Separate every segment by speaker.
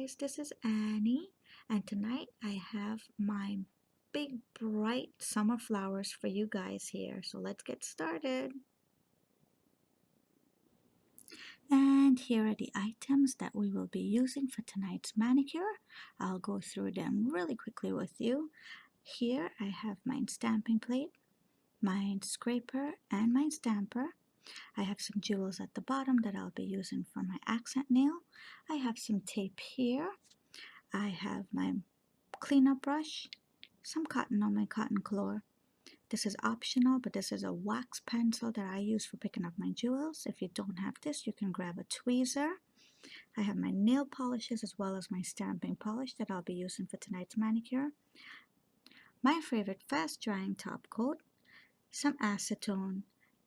Speaker 1: guys, this is Annie, and tonight I have my big bright summer flowers for you guys here. So let's get started. And here are the items that we will be using for tonight's manicure. I'll go through them really quickly with you. Here I have my stamping plate, my scraper, and my stamper. I have some jewels at the bottom that I'll be using for my accent nail. I have some tape here. I have my cleanup brush, some cotton on my cotton core. This is optional, but this is a wax pencil that I use for picking up my jewels. If you don't have this, you can grab a tweezer. I have my nail polishes as well as my stamping polish that I'll be using for tonight's manicure. My favorite fast drying top coat, some acetone,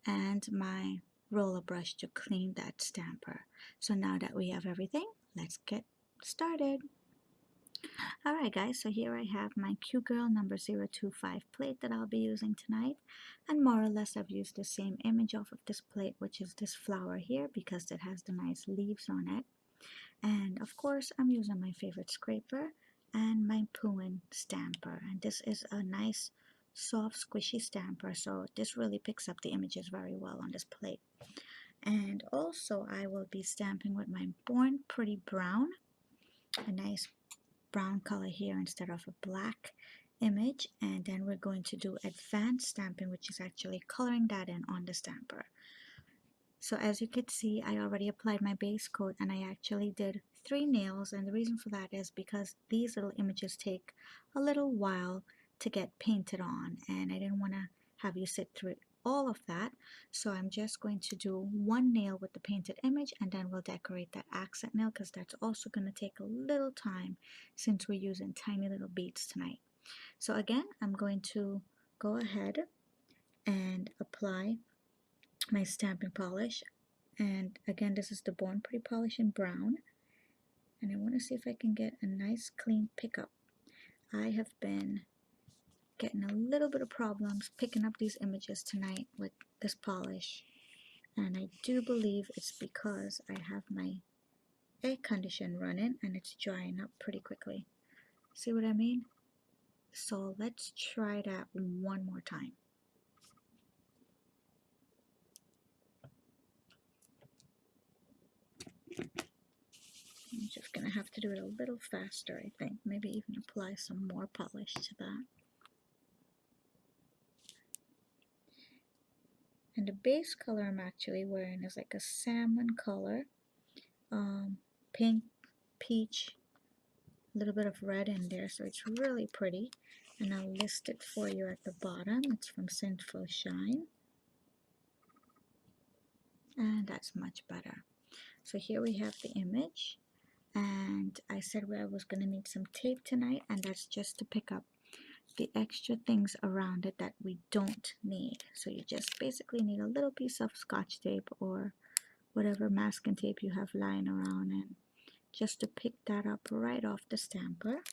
Speaker 1: and my roller brush to clean that stamper. So now that we have everything, let's get started. Alright guys, so here I have my Q Girl number 025 plate that I'll be using tonight, and more or less I've used the same image off of this plate, which is this flower here because it has the nice leaves on it. And of course I'm using my favorite scraper and my Pueen stamper, and this is a nice soft squishy stamper, so this really picks up the images very well on this plate. And also I will be stamping with my Born Pretty Brown, a nice brown color here instead of a black image, and then we're going to do advanced stamping, which is actually coloring that in on the stamper. So as you could see, I already applied my base coat and I actually did 3 nails, and the reason for that is because these little images take a little while to get painted on, and I didn't want to have you sit through all of that, so I'm just going to do 1 nail with the painted image, and then we'll decorate that accent nail because that's also going to take a little time since we're using tiny little beads tonight. So again, I'm going to go ahead and apply my stamping polish, and again this is the Born Pretty polish in brown, and I want to see if I can get a nice clean pickup. I have been getting a little bit of problems picking up these images tonight with this polish, and I do believe it's because I have my air condition running and it's drying up pretty quickly. See what I mean? So let's try that one more time. I'm just gonna have to do it a little faster, I think. Maybe even apply some more polish to that. And the base color I'm actually wearing is like a salmon color, pink, peach, a little bit of red in there, so it's really pretty. And I'll list it for you at the bottom. It's from Sinful Shine, and that's much better. So here we have the image, and I said I was going to need some tape tonight, and that's just to pick up the extra things around it that we don't need. So you just basically need a little piece of scotch tape or whatever masking tape you have lying around, and just to pick that up right off the stamper.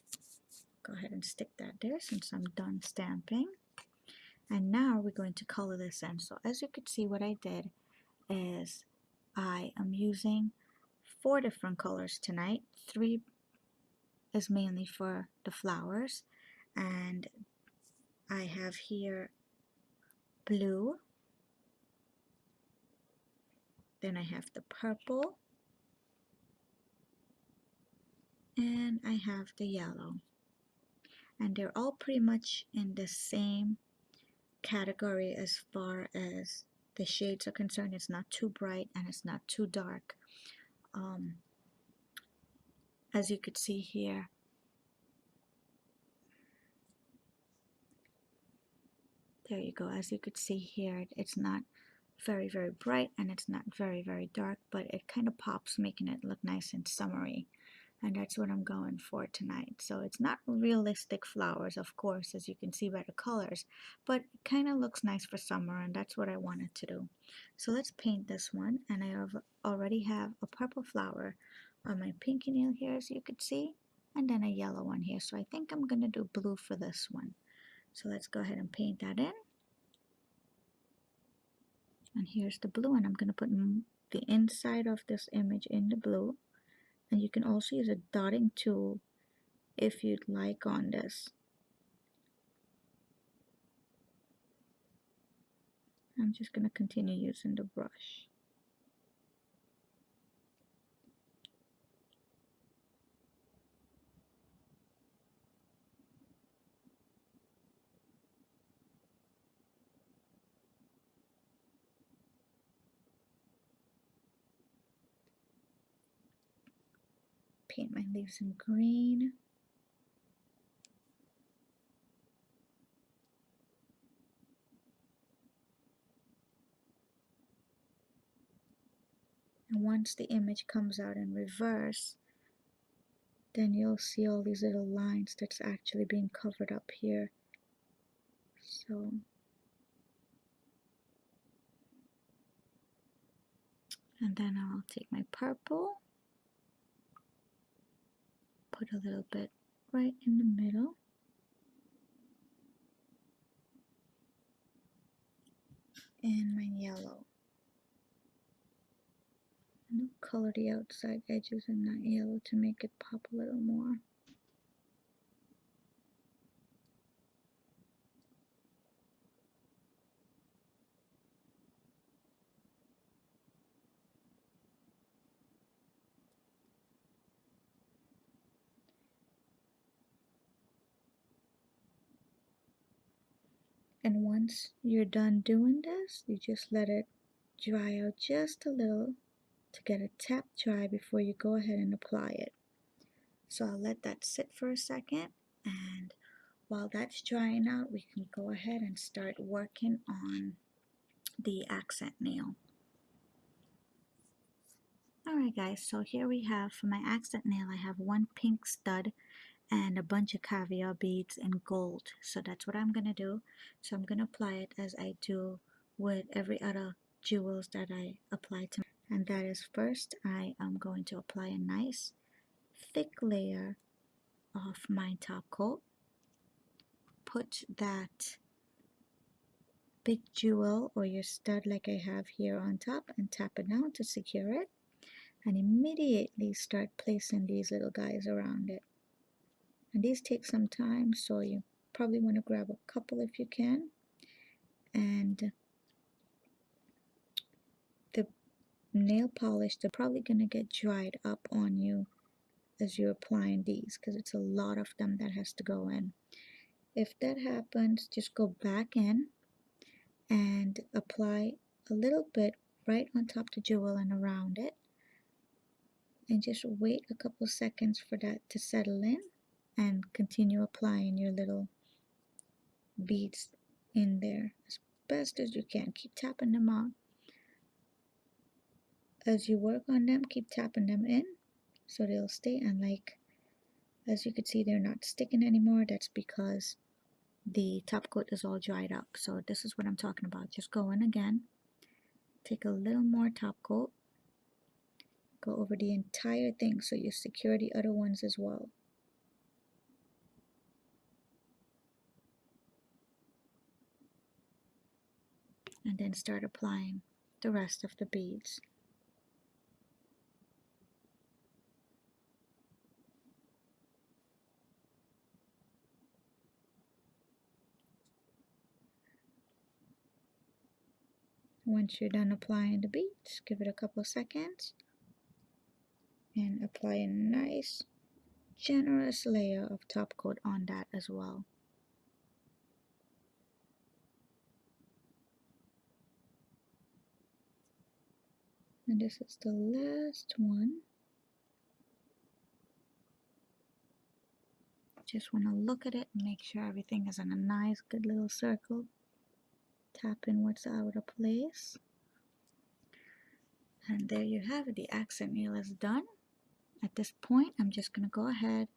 Speaker 1: Go ahead and stick that there since I'm done stamping. And now we're going to color this in. So as you can see, what I did is I am using 4 different colors tonight. 3 is mainly for the flowers, and I have here blue, then I have the purple, and I have the yellow, and they're all pretty much in the same category as far as the shades are concerned. It's not too bright and it's not too dark. As you could see here, there you go, as you could see here, it's not very bright and it's not very dark, but it kind of pops, making it look nice and summery, and that's what I'm going for tonight. So it's not realistic flowers, of course, as you can see by the colors, but it kind of looks nice for summer, and that's what I wanted to do. So let's paint this one, and I already have a purple flower on my pinky nail here, as you could see, and then a yellow one here. So I think I'm gonna do blue for this one. So let's go ahead and paint that in. And here's the blue, and I'm going to put the inside of this image in the blue, And you can also use a dotting tool if you'd like on this. I'm just going to continue using the brush. Paint my leaves in green. And once the image comes out in reverse, then you'll see all these little lines that's actually being covered up here. So and then I'll take my purple, put a little bit right in the middle, and my yellow. And I'll color the outside edges in that yellow to make it pop a little more. And once you're done doing this, you just let it dry out just a little to get it tap dry before you go ahead and apply it. So I'll let that sit for a second, and while that's drying out, we can go ahead and start working on the accent nail. Alright guys, so here we have for my accent nail, I have one pink stud and a bunch of caviar beads in gold. So that's what I'm going to do. So I'm going to apply it as I do with every other jewels that I apply to. And that is, first I am going to apply a nice thick layer of my top coat. Put that big jewel or your stud like I have here on top and tap it down to secure it. And immediately start placing these little guys around it. And these take some time, so you probably want to grab a couple if you can. And the nail polish, they're probably going to get dried up on you as you're applying these, because it's a lot of them that has to go in. If that happens, just go back in and apply a little bit right on top the jewel and around it. And just wait a couple seconds for that to settle in, and continue applying your little beads in there as best as you can. Keep tapping them out. As you work on them, keep tapping them in so they'll stay, and like as you can see, they're not sticking anymore. That's because the top coat is all dried up. So this is what I'm talking about. Just go in again, take a little more top coat, go over the entire thing so you secure the other ones as well. And then start applying the rest of the beads. Once you're done applying the beads, give it a couple seconds and apply a nice generous layer of top coat on that as well. And this is the last one. Just want to look at it and make sure everything is in a nice good little circle. Tap in what's out of place. And there you have it. The accent nail is done. At this point, I'm just going to go ahead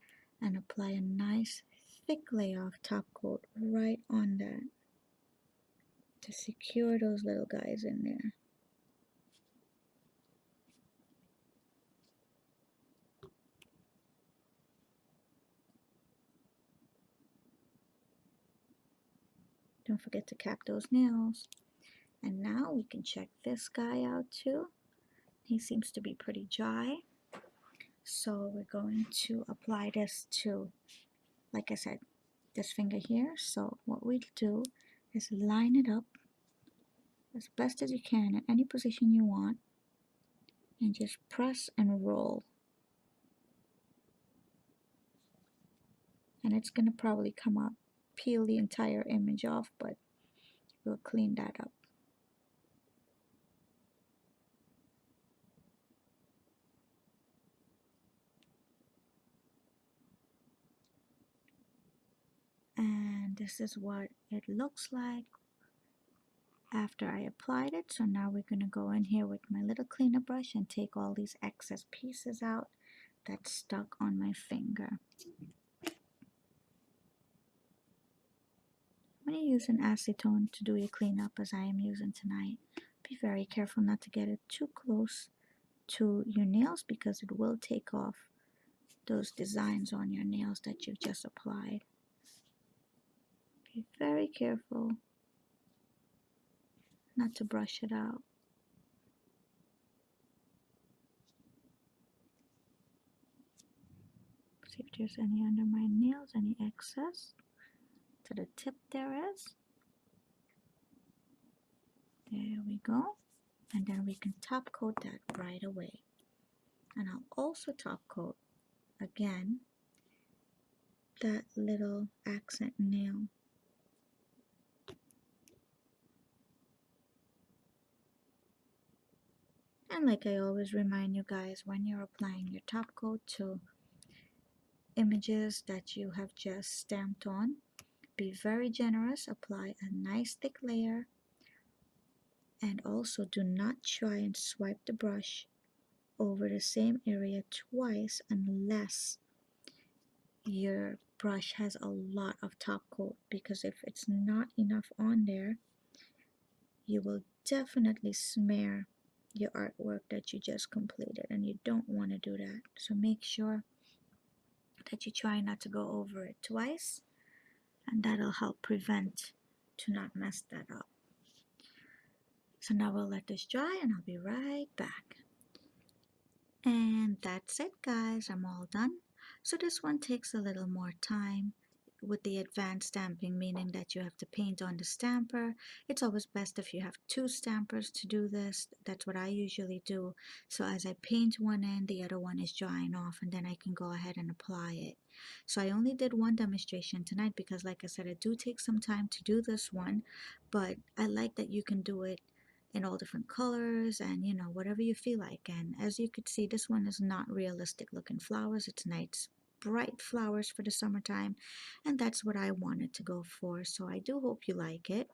Speaker 1: and apply a nice thick layer of top coat right on that to secure those little guys in there. Don't forget to cap those nails. And now we can check this guy out too. He seems to be pretty dry. So we're going to apply this to, like I said, this finger here. So what we'll do is line it up as best as you can in any position you want and just press and roll. And it's gonna probably come up, peel the entire image off, but we'll clean that up. And this is what it looks like after I applied it. So now we're gonna go in here with my little cleaner brush and take all these excess pieces out that's stuck on my finger. When you use an acetone to do your cleanup, as I am using tonight, be very careful not to get it too close to your nails because it will take off those designs on your nails that you've just applied. Be very careful not to brush it out. See if there's any under my nails, any excess. To the tip there is. There we go. And then we can top coat that right away. And I'll also top coat again that little accent nail. And like I always remind you guys, when you're applying your top coat to images that you have just stamped on, be very generous, apply a nice thick layer, and also do not try and swipe the brush over the same area twice unless your brush has a lot of top coat, because if it's not enough on there, you will definitely smear your artwork that you just completed, and you don't want to do that. So make sure that you try not to go over it twice, and that'll help prevent to not mess that up. So now we'll let this dry and I'll be right back. And that's it, guys, I'm all done. So this one takes a little more time with the advanced stamping, meaning that you have to paint on the stamper. It's always best if you have two stampers to do this. That's what I usually do. So as I paint one end, the other one is drying off, and then I can go ahead and apply it. So I only did one demonstration tonight because, like I said, it do take some time to do this one, but I like that you can do it in all different colors and, you know, whatever you feel like. And as you could see, this one is not realistic looking flowers. It's nice bright flowers for the summertime, and that's what I wanted to go for. So I do hope you like it,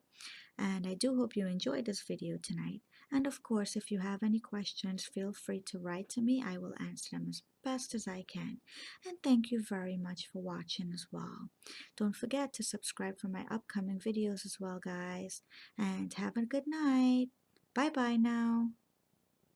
Speaker 1: and I do hope you enjoyed this video tonight. And of course, if you have any questions, feel free to write to me. I will answer them as best as I can. And thank you very much for watching as well. Don't forget to subscribe for my upcoming videos as well, guys, and have a good night. Bye bye now.